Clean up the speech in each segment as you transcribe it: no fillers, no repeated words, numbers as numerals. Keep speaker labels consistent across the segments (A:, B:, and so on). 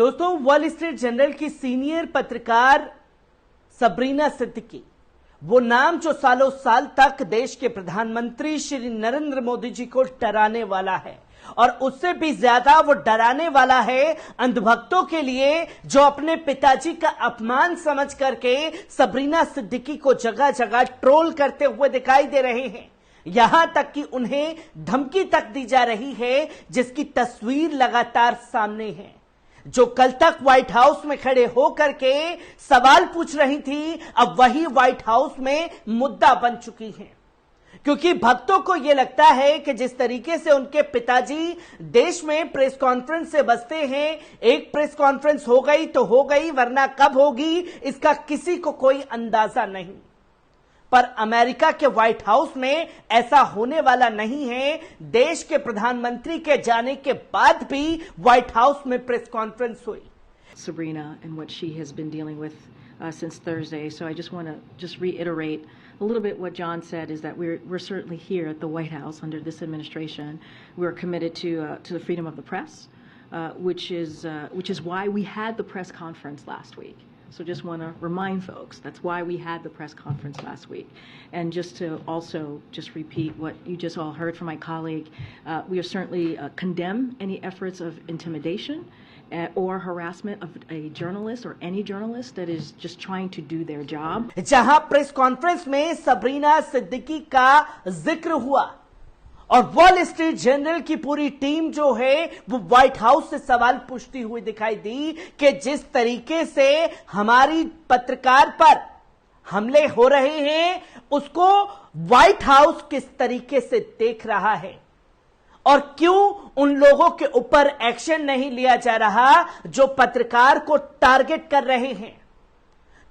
A: दोस्तों, wall street journal की senior पत्रकार सबरीना सिद्दीकी, वो नाम जो सालों साल तक देश के प्रधानमंत्री श्री नरेंद्र मोदी जी को डराने वाला है, और उससे भी ज्यादा वो डराने वाला है अंधभक्तों के लिए, जो अपने पिताजी का अपमान समझ करके सबरीना सिद्दीकी को जगह जगह ट्रोल करते हुए दिखाई दे रहे हैं। यहां तक कि उन्हें धमकी तक दी जा रही है, जिसकी तस्वीर लगातार सामने है। जो कल तक व्हाइट हाउस में खड़े होकर के सवाल पूछ रही थी, अब वही व्हाइट हाउस में मुद्दा बन चुकी हैं। क्योंकि भक्तों को यह लगता है कि जिस तरीके से उनके पिताजी देश में प्रेस कॉन्फ्रेंस से बचते हैं, एक प्रेस कॉन्फ्रेंस हो गई तो हो गई, वरना कब होगी इसका किसी को कोई अंदाजा नहीं। पर अमेरिका के व्हाइट हाउस में ऐसा होने वाला नहीं है। देश के प्रधानमंत्री के जाने के बाद भी व्हाइट हाउस में प्रेस कॉन्फ्रेंस हुई।
B: Sabrina and what she has been dealing with since Thursday. So I just want to reiterate a little bit what John said, is that we're certainly here at the White House under this administration. We're committed to the freedom of the press, which is why we had the press conference last week. So just want to remind folks, that's why we had the press conference last week. And just to also just repeat what you just all heard from my colleague, we are certainly condemn any efforts of intimidation or harassment of a journalist or any journalist that is just trying to do their job.
A: जहां press conference में Sabrina Siddiqui का जिक्र हुआ और wall street journal की पूरी team जो है वो व्हाइट हाउस से सवाल पूछती हुई दिखाई दी कि जिस तरीके से हमारी पत्रकार पर हमले हो रहे हैं, उसको व्हाइट हाउस किस तरीके से देख रहा है और क्यों उन लोगों के ऊपर एक्शन नहीं लिया जा रहा जो पत्रकार को टारगेट कर रहे हैं।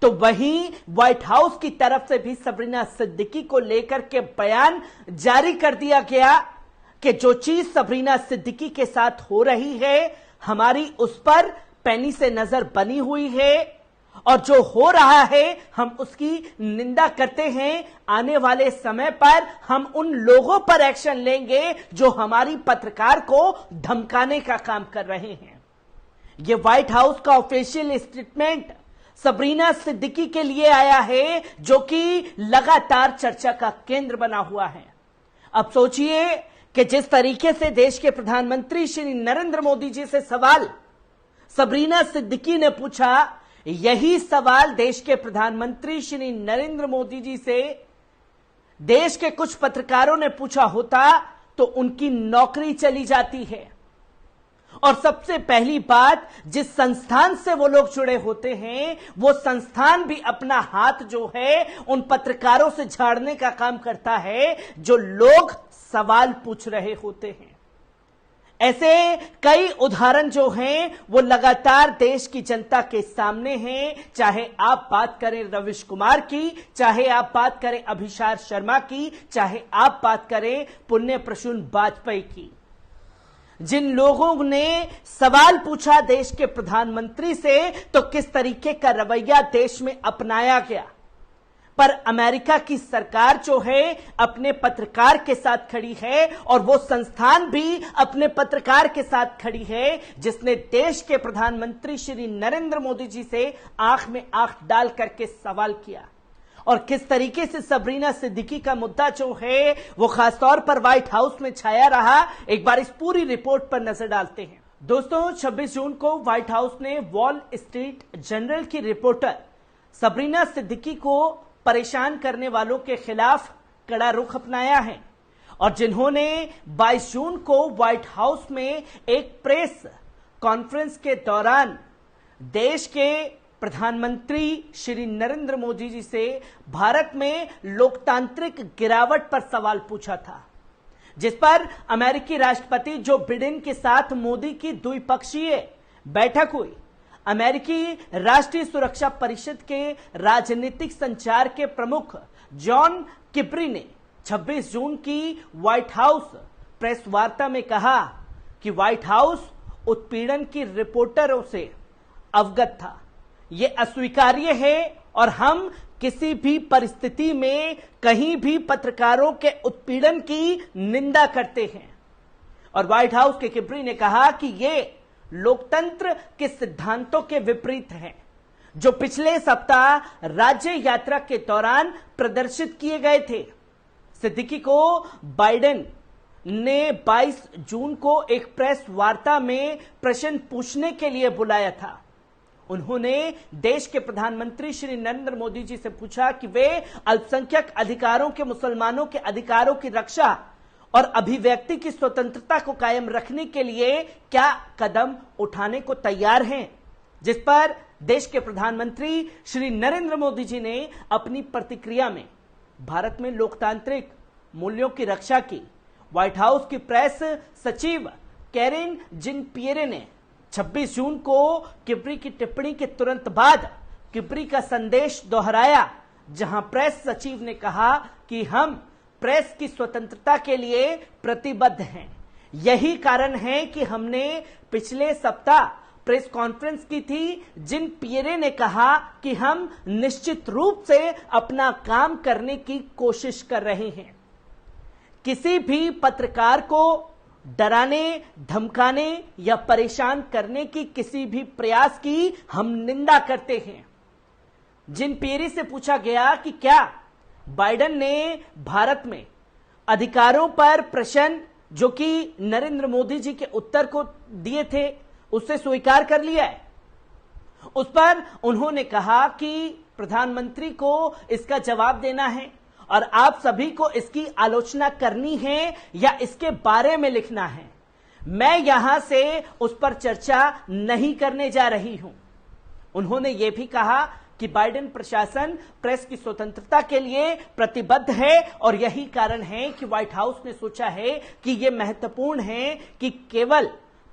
A: तो वहीं व्हाइट हाउस की तरफ से भी सबरीना सिद्दीकी को लेकर के बयान जारी कर दिया गया कि जो चीज सबरीना सिद्दीकी के साथ हो रही है, हमारी उस पर पैनी से नजर बनी हुई है और जो हो रहा है हम उसकी निंदा करते हैं। आने वाले समय पर हम उन लोगों पर एक्शन लेंगे जो हमारी पत्रकार को धमकाने का काम कर रहे हैं। यह व्हाइट हाउस का ऑफिशियल स्टेटमेंट सबरीना सिद्दीकी के लिए आया है, जो कि लगातार चर्चा का केंद्र बना हुआ है। अब सोचिए कि जिस तरीके से देश के प्रधानमंत्री श्री नरेंद्र मोदी जी से सवाल सबरीना सिद्दीकी ने पूछा, यही सवाल देश के प्रधानमंत्री श्री नरेंद्र मोदी जी से देश के कुछ पत्रकारों ने पूछा होता तो उनकी नौकरी चली जाती है। और सबसे पहली बात, जिस संस्थान से वो लोग जुड़े होते हैं, वो संस्थान भी अपना हाथ जो है उन पत्रकारों से झाड़ने का काम करता है जो लोग सवाल पूछ रहे होते हैं। ऐसे कई उदाहरण जो हैं वो लगातार देश की जनता के सामने हैं। चाहे आप बात करें रविश कुमार की, चाहे आप बात करें अभिषार शर्मा की, चाहे आप बात करें पुण्य प्रसून वाजपेयी की। जिन लोगों ने सवाल पूछा देश के प्रधानमंत्री से, तो किस तरीके का रवैया देश में अपनाया गया। पर अमेरिका की सरकार जो है अपने पत्रकार के साथ खड़ी है और वो संस्थान भी अपने पत्रकार के साथ खड़ी है, जिसने देश के प्रधानमंत्री श्री नरेंद्र मोदी जी से आंख में आंख डाल करके सवाल किया। और किस तरीके से सबरीना सिद्दीकी का मुद्दा जो है वो खासतौर पर व्हाइट हाउस में छाया रहा, एक बार इस पूरी रिपोर्ट पर नजर डालते हैं। दोस्तों, 26 जून को व्हाइट हाउस ने वॉल स्ट्रीट जर्नल की रिपोर्टर सबरीना सिद्दीकी को परेशान करने वालों के खिलाफ कड़ा रुख अपनाया है और जिन्होंने 22 जून को व्हाइट हाउस में एक प्रेस कॉन्फ्रेंस के दौरान देश के प्रधानमंत्री श्री नरेंद्र मोदी जी से भारत में लोकतांत्रिक गिरावट पर सवाल पूछा था, जिस पर अमेरिकी राष्ट्रपति जो बिडेन के साथ मोदी की द्विपक्षीय बैठक हुई। अमेरिकी राष्ट्रीय सुरक्षा परिषद के राजनीतिक संचार के प्रमुख जॉन किब्री ने 26 जून की व्हाइट हाउस प्रेस वार्ता में कहा कि व्हाइट हाउस उत्पीड़न की रिपोर्टरों से अवगत था। ये अस्वीकार्य है और हम किसी भी परिस्थिति में कहीं भी पत्रकारों के उत्पीड़न की निंदा करते हैं। और व्हाइट हाउस के किब्री ने कहा कि ये लोकतंत्र के सिद्धांतों के विपरीत हैं, जो पिछले सप्ताह राज्य यात्रा के दौरान प्रदर्शित किए गए थे। सिद्दीकी को बाइडेन ने 22 जून को एक प्रेस वार्ता में प्रश्न पूछने के लिए बुलाया था। उन्होंने देश के प्रधानमंत्री श्री नरेंद्र मोदी जी से पूछा कि वे अल्पसंख्यक अधिकारों के, मुसलमानों के अधिकारों की रक्षा और अभिव्यक्ति की स्वतंत्रता को कायम रखने के लिए क्या कदम उठाने को तैयार हैं, जिस पर देश के प्रधानमंत्री श्री नरेंद्र मोदी जी ने अपनी प्रतिक्रिया में भारत में लोकतांत्रिक मूल्यों की रक्षा की। व्हाइट हाउस की प्रेस सचिव कैरिन जिन-पियरे ने 26 जून को किब्री की टिप्पणी के तुरंत बाद किब्री का संदेश दोहराया, जहां प्रेस सचिव ने कहा कि हम प्रेस की स्वतंत्रता के लिए प्रतिबद्ध हैं। यही कारण है कि हमने पिछले सप्ताह प्रेस कॉन्फ्रेंस की थी। जिन-पियरे ने कहा कि हम निश्चित रूप से अपना काम करने की कोशिश कर रहे हैं। किसी भी पत्रकार को डराने, धमकाने या परेशान करने की किसी भी प्रयास की हम निंदा करते हैं। जिन-पियरे से पूछा गया कि क्या बाइडेन ने भारत में अधिकारों पर प्रश्न जो कि नरेंद्र मोदी जी के उत्तर को दिए थे उससे स्वीकार कर लिया है। उस पर उन्होंने कहा कि प्रधानमंत्री को इसका जवाब देना है और आप सभी को इसकी आलोचना करनी है या इसके बारे में लिखना है। मैं यहां से उस पर चर्चा नहीं करने जा रही हूं। उन्होंने यह भी कहा कि बाइडेन प्रशासन प्रेस की स्वतंत्रता के लिए प्रतिबद्ध है और यही कारण है कि व्हाइट हाउस ने सोचा है कि यह महत्वपूर्ण है कि केवल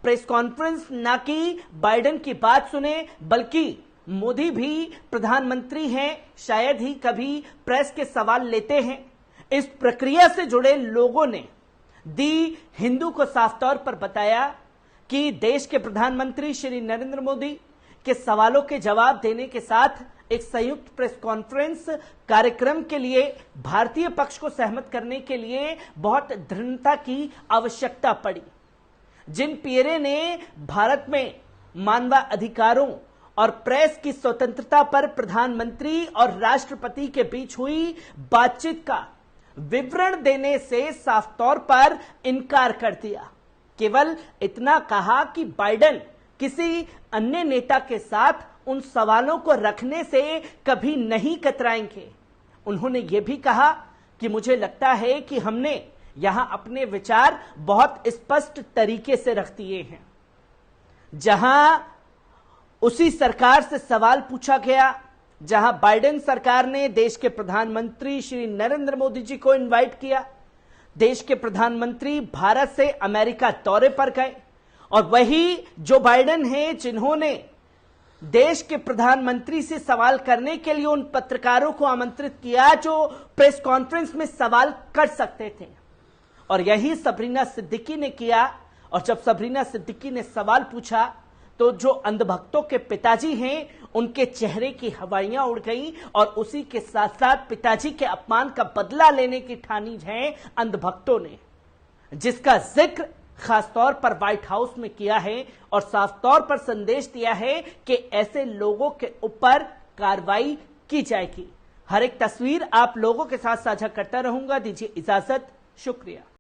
A: प्रेस कॉन्फ्रेंस ना कि बाइडेन की बात सुने, बल्कि मोदी भी प्रधानमंत्री हैं, शायद ही कभी प्रेस के सवाल लेते हैं। इस प्रक्रिया से जुड़े लोगों ने दी हिंदू को साफ तौर पर बताया कि देश के प्रधानमंत्री श्री नरेंद्र मोदी के सवालों के जवाब देने के साथ एक संयुक्त प्रेस कॉन्फ्रेंस कार्यक्रम के लिए भारतीय पक्ष को सहमत करने के लिए बहुत दृढ़ता की आवश्यकता पड़ी। जिन-पियरे ने भारत में मानवाधिकारों और प्रेस की स्वतंत्रता पर प्रधानमंत्री और राष्ट्रपति के बीच हुई बातचीत का विवरण देने से साफ तौर पर इनकार कर दिया। केवल इतना कहा कि बाइडेन किसी अन्य नेता के साथ उन सवालों को रखने से कभी नहीं कतराएंगे। उन्होंने यह भी कहा कि मुझे लगता है कि हमने यहां अपने विचार बहुत स्पष्ट तरीके से रख दिए हैं। जहां उसी सरकार से सवाल पूछा गया जहां बाइडेन सरकार ने देश के प्रधानमंत्री श्री नरेंद्र मोदी जी को इनवाइट किया, देश के प्रधानमंत्री भारत से अमेरिका दौरे पर गए और वही जो बाइडेन हैं जिन्होंने देश के प्रधानमंत्री से सवाल करने के लिए उन पत्रकारों को आमंत्रित किया जो प्रेस कॉन्फ्रेंस में सवाल कर सकते थे, और यही सबरीना सिद्दीकी ने किया। और जब सबरीना सिद्दीकी ने सवाल पूछा तो जो अंधभक्तों के पिताजी हैं उनके चेहरे की हवाइयां उड़ गईं और उसी के साथ साथ पिताजी के अपमान का बदला लेने की ठानी है अंधभक्तों ने, जिसका जिक्र खास तौर पर व्हाइट हाउस में किया है और साफ तौर पर संदेश दिया है कि ऐसे लोगों के ऊपर कार्रवाई की जाएगी। हर एक तस्वीर आप लोगों के साथ साझा करता रहूंगा। दीजिए इजाजत, शुक्रिया।